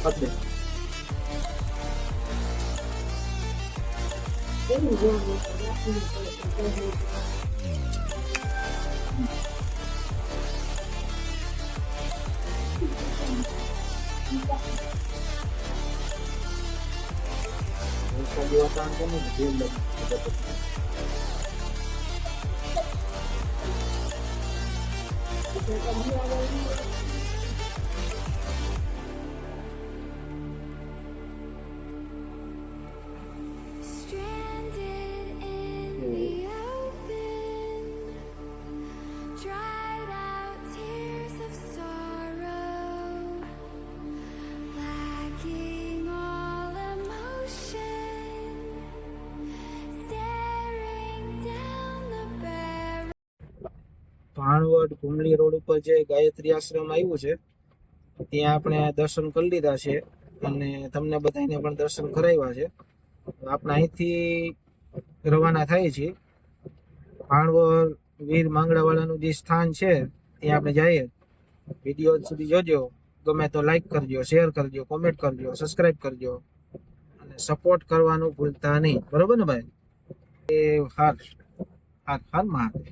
પતલે વરસાદી વાતાવરણ કેમ jail Stranded in the open, dried out tears of sorrow, lacking all emotion, staring down the barrel. Bhanvad Kumli road ઉપર જે ગાયત્રી આશ્રમ આવ્યું છે ત્યાં આપણે દર્શન કરી લીધા છે અને તમને બધાને પણ દર્શન કરાવ્યા છે. આપણે અહીંથી રવાના થાય છે. ભાણવડ વીર માંગડાવાળાનું જે સ્થાન છે ત્યાં આપણે જઈએ. વિડીયો સુધી જોજો. ગમે તો લાઈક કરજો, શેર કરજો, કોમેન્ટ કરજો, સબસ્ક્રાઈબ કરજો અને સપોર્ટ કરવાનું ભૂલતા નહીં. બરોબર ને ભાઈ? એ હાર હાર હાર Mahadev.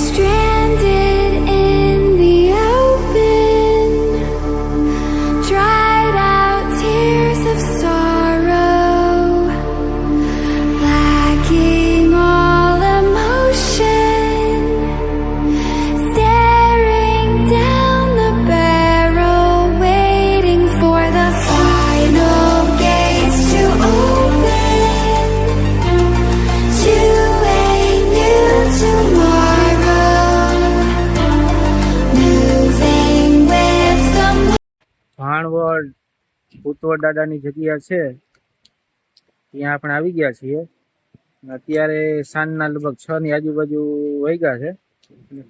Stranded in the open, dried out tears of sorrow, lacking all emotion, staring down the barrel, waiting for the final gates to open to a new tomorrow, moving with the Bhanvad ભૂતવડ દાદાની જગ્યા છે ત્યાં આપણે આવી ગયા છીએ. અત્યારે સાંજના લગભગ 6 ની આજુબાજુ વાગ્યા છે.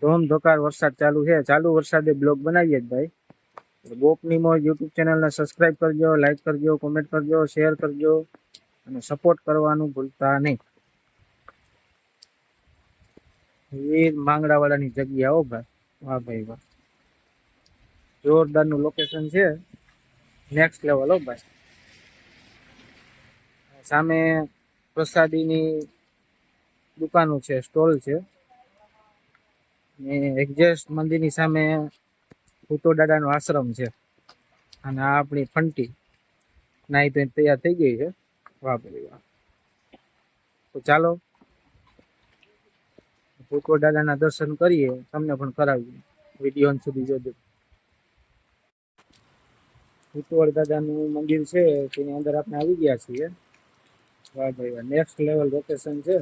ધોમધોકાર વરસાદ ચાલુ છે. ચાલુ વરસાદે બ્લોગ બનાવીએ જ ભાઈ. ગોપની મોજ યુટ્યુબ ચેનલને સબસ્ક્રાઈબ કરજો, લાઈક કરજો, કોમેન્ટ કરજો, શેર કરજો અને સપોર્ટ કરવાનું ભૂલતા નહીં. વીર માંગડાવાળાની જગ્યા હો ભાઈ. વાહ ભાઈ વાહ. જોરદારનું લોકેશન છે. નેક્સ્ટ લેવલ હો ભાઈ. સામે પ્રસાદીની દુકાનો છે, સ્ટોલ છે. ને એક્ઝેક્ટ મંદિરની સામે ભૂતો દાદાનો આશ્રમ છે. અને આ આપણી ફંટી નાઈ તો તૈયાર થઈ ગઈ છે. વાહ ભાઈ વાહ. તો ચાલો ભૂતવડ દાદાના દર્શન કરીએ, તમને પણ કરાવીએ. વિડીયો અંત સુધી જોજો. ભૂતવડ દાદાનું મંદિર છે તેની અંદર આપણે આવી ગયા છીએ. વાહ ભાઈ વાહ, નેક્સ્ટ લેવલ લોકેશન છે.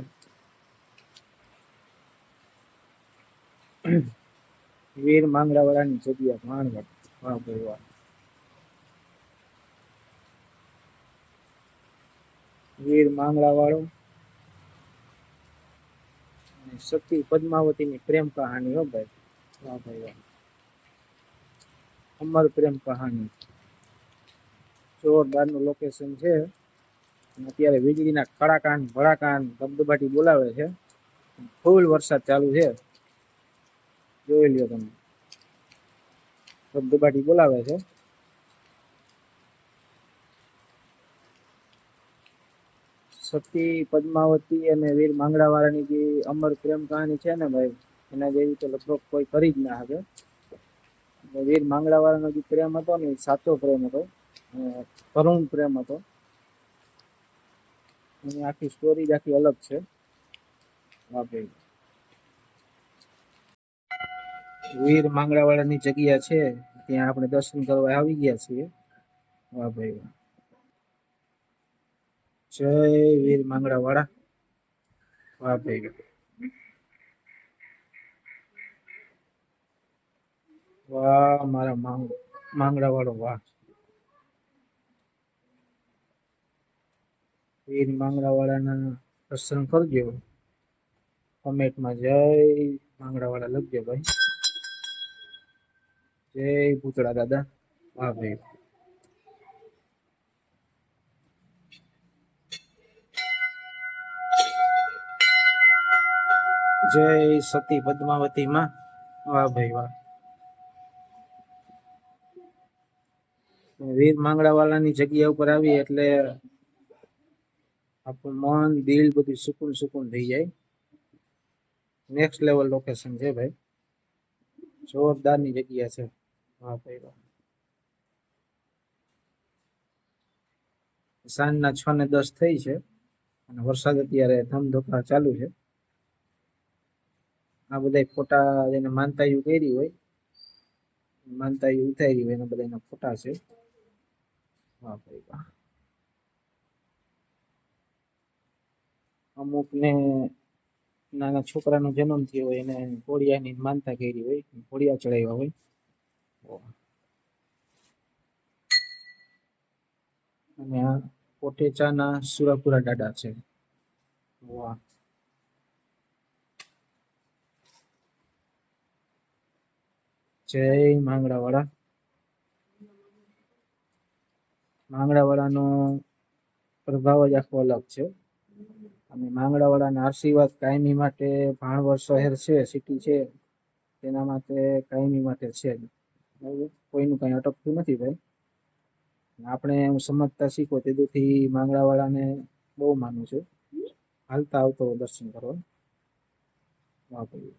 વીર માંગરાવાળાની જગ્યા ભાણવડ. વાહ ભાઈ વાહ. વીર માંગરાવાળો અને સતી પદ્માવતીની પ્રેમ કહાની. હો ભાઈ, વાહ ભાઈ વાહ. અમર પ્રેમ કહાની. જોરદારનું લોકેશન છે. અને અત્યારે વીજળીના કડાકાન ભડાકાન ધબધબાટી બોલાવે છે. ફૂલ વરસાદ ચાલુ છે, જોઈ લ્યો તમે. ધબધબાટી બોલાવે છે. સતી પદ્માવતી અને વીર માંગરાવાળાની જે અમર પ્રેમ કહાની છે ને ભાઈ, એના જેવી તો લગભગ કોઈ કરી જ ના શકે. વીર માંગરાવાળાનો જે પ્રેમ હતો ને, એ સાચો પ્રેમ હતો, કરુણ પ્રેમ હતો. એની આખી સ્ટોરી જ આખી અલગ છે. વાહ ભાઈ. વીર માંગરાવાળાની જગ્યા છે, ત્યાં આપણે દર્શન કરવા આવી ગયા છીએ. વાહ ભાઈ વાહ. જય વીર માંગરાવાળા. વાહ ભાઈ વાહ. વાહ મારા માંગરાવાળો વાહ. વીર માંગરાવાળાના દર્શન કરજો. કમેન્ટમાં જય માંગરાવાળા લખજો ભાઈ. જય ભૂતળા દાદા. વાહ ભાઈ. જય સતી પદ્માવતી માં. વાહ ભાઈ વાહ. વીર માંગરાવાળાની જગ્યા ઉપર આવી એટલે આપણું મન દિલ બધું સુકૂન સુકૂન થઈ જાય. નેક્સ્ટ લેવલ લોકેશન છે ભાઈ, જોરદારની જગ્યા છે. વાહ ભાઈ વાહ. સાંજના 6:10 થઈ છે અને વરસાદ અત્યારે ધમધોકાર ચાલુ છે. આ બધા ફોટા જેને માનતાયું કરી હોય, માનતાયું ઉતારી હોય, એના બધાના ફોટા છે. વાહ ભાઈ વાહ. અમુક ને નાના છોકરાનો જન્મ થયો હોય, એને ઘોડિયાની માનતા કરી હોય, ઘોડિયા ચડાવ્યા હોય. અને આ કોટેચાના સુરાપુરા દાદા છે. વાહ. જય માંગરાવાળા. માંગરાવાળાનો પ્રભાવ જ આખો અલગ છે. અને માંગરાવાળાના આશીર્વાદ કાયમી માટે ભાણવડ શહેર છે, સિટી છે, તેના માટે કાયમી માટે છે. કોઈનું કઈ અટકતું નથી ભાઈ. આપણે સમજતા શીખો તેથી માંગરાવાળાને બહુ માનું છું. હાલતા આવતો દર્શન કરવા. વાહ ભાઈ.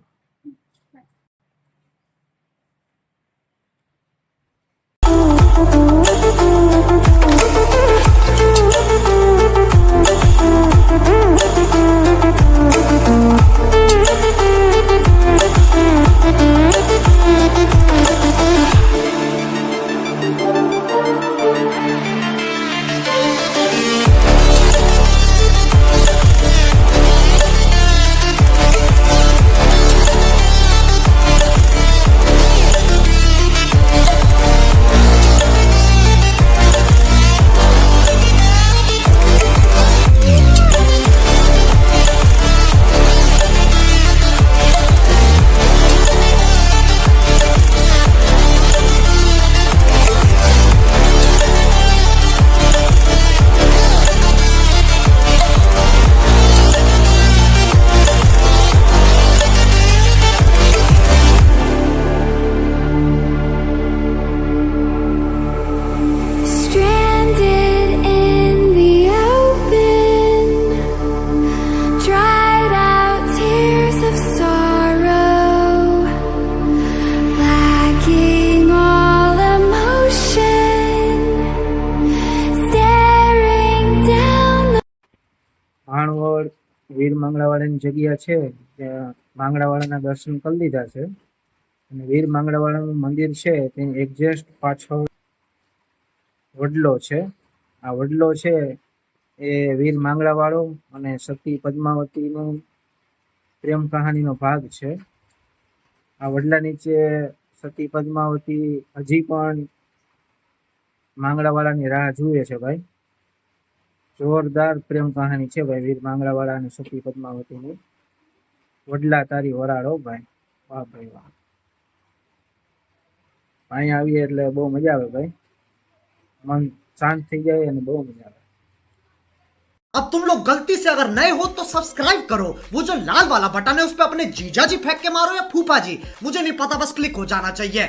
વીર માંગડાવાળાની જગ્યા છે ત્યાં માંગડાવાળાના દર્શન કરી લીધા છે. અને વીર માંગડાવાળાનું મંદિર છે તેની એક્ઝેક્ટ પાછળ વડલો છે. આ વડલો છે એ વીર માંગડાવાળો અને સતી પદ્માવતીનો પ્રેમ કહાનીનો ભાગ છે. આ વડલા નીચે સતી પદ્માવતી હજી પણ માંગડાવાળાની રાહ જુએ છે ભાઈ. જોરદાર પ્રેમ કહાની છે ભાઈ વીર માંગડાવાળા અને સતી પદ્માવતીની. વડલા તારી વરાળો ભાઈ, વાહ ભાઈ વાહ. અહીંયા આવીએ એટલે બહુ મજા આવે ભાઈ, મન શાંત થઈ જાય અને બહુ મજા આવે. अब तुम लोग गलती से अगर नए हो तो सब्सक्राइब करो, वो जो लाल वाला बटन है उस पर अपने जीजा जी फेंक के मारो या फूफा जी, मुझे नहीं पता, बस क्लिक हो जाना चाहिए.